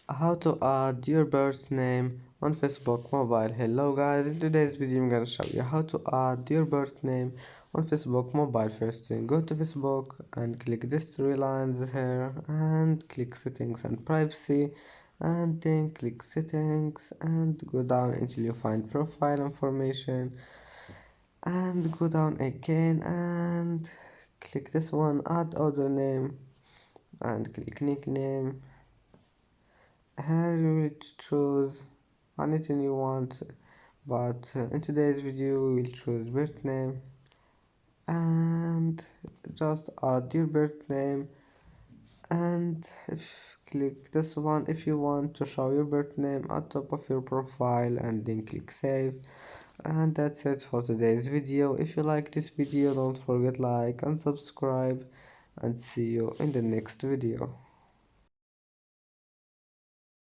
How to add your birth name on Facebook mobile. Hello guys, in today's video I'm gonna show you how to add your birth name on Facebook mobile. First thing, go to Facebook and click these three lines here and click settings and privacy, and then click settings and go down until you find profile information, and go down again and click this one, add other name, and click nickname. Here you will choose anything you want, but in today's video we will choose birth name, and just add your birth name, and click this one if you want to show your birth name at top of your profile, and then click save. And that's it for today's video. If you like this video, don't forget like and subscribe, and see you in the next video.